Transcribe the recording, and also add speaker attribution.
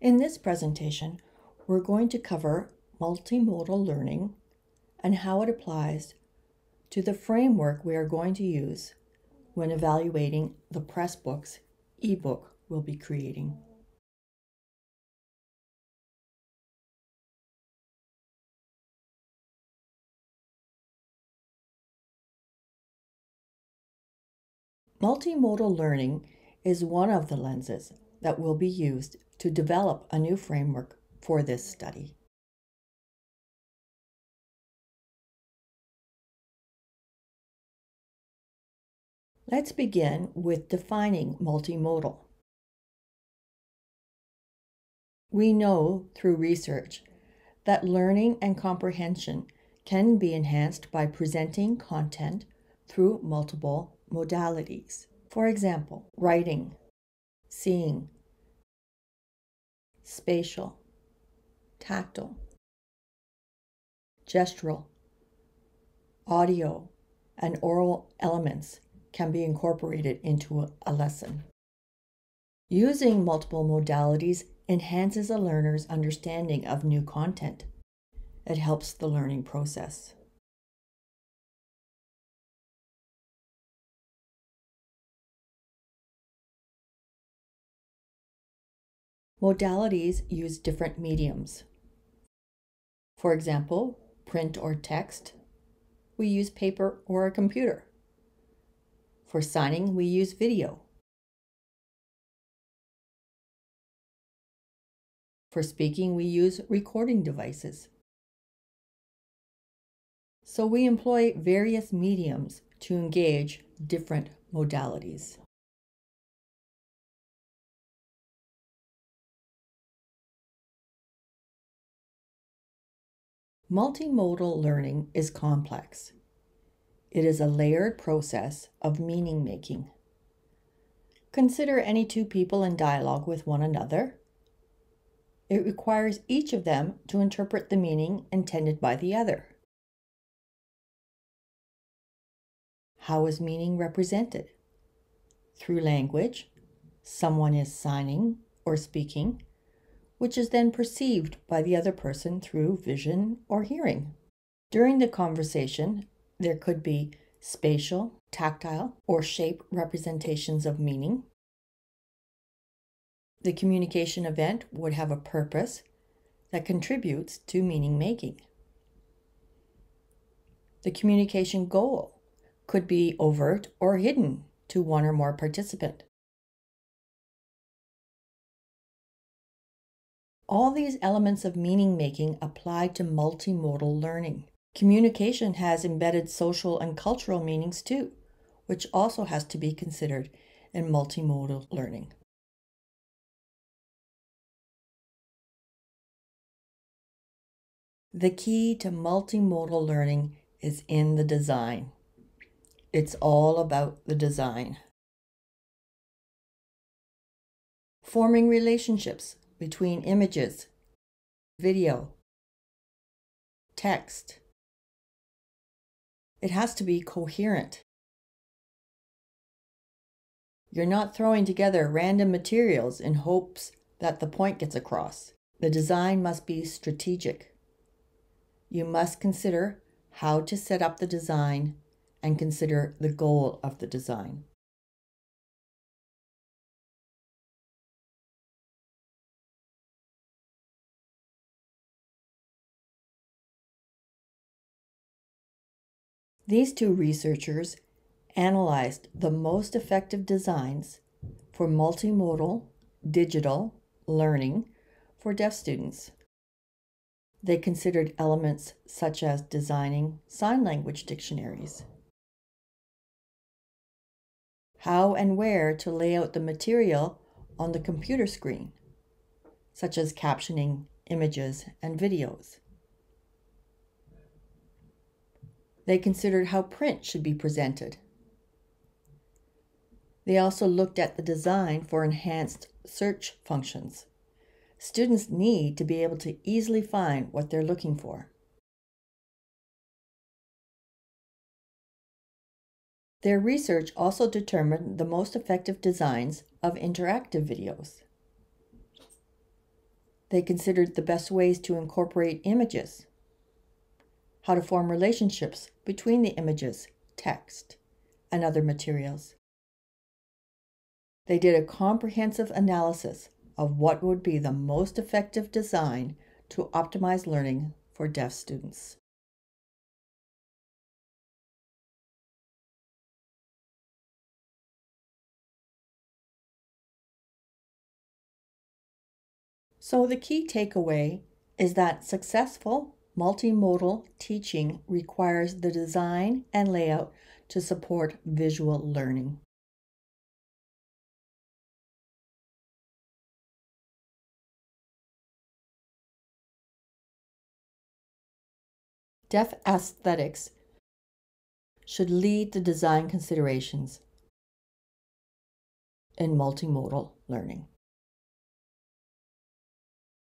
Speaker 1: In this presentation, we're going to cover multimodal learning and how it applies to the framework we are going to use when evaluating the Pressbooks ebook we'll be creating. Multimodal learning is one of the lenses that will be used to develop a new framework for this study. Let's begin with defining multimodal. We know through research that learning and comprehension can be enhanced by presenting content through multiple modalities. For example, writing, seeing, spatial, tactile, gestural, audio, and oral elements can be incorporated into a lesson. Using multiple modalities enhances a learner's understanding of new content. It helps the learning process. Modalities use different mediums. For example, print or text, we use paper or a computer. For signing, we use video. For speaking, we use recording devices. So we employ various mediums to engage different modalities. Multimodal learning is complex. It is a layered process of meaning making. Consider any two people in dialogue with one another. It requires each of them to interpret the meaning intended by the other. How is meaning represented? Through language, someone is signing or speaking, which is then perceived by the other person through vision or hearing. During the conversation, there could be spatial, tactile, or shape representations of meaning. The communication event would have a purpose that contributes to meaning making. The communication goal could be overt or hidden to one or more participants. All these elements of meaning making apply to multimodal learning. Communication has embedded social and cultural meanings too, which also has to be considered in multimodal learning. The key to multimodal learning is in the design. It's all about the design. Forming relationships between images, video, text. It has to be coherent. You're not throwing together random materials in hopes that the point gets across. The design must be strategic. You must consider how to set up the design and consider the goal of the design. These two researchers analyzed the most effective designs for multimodal digital learning for deaf students. They considered elements such as designing sign language dictionaries, how and where to lay out the material on the computer screen, such as captioning images and videos. They considered how print should be presented. They also looked at the design for enhanced search functions. Students need to be able to easily find what they're looking for. Their research also determined the most effective designs of interactive videos. They considered the best ways to incorporate images, how to form relationships between the images, text, and other materials. They did a comprehensive analysis of what would be the most effective design to optimize learning for deaf students. So the key takeaway is that successful multimodal teaching requires the design and layout to support visual learning. Deaf aesthetics should lead the design considerations in multimodal learning.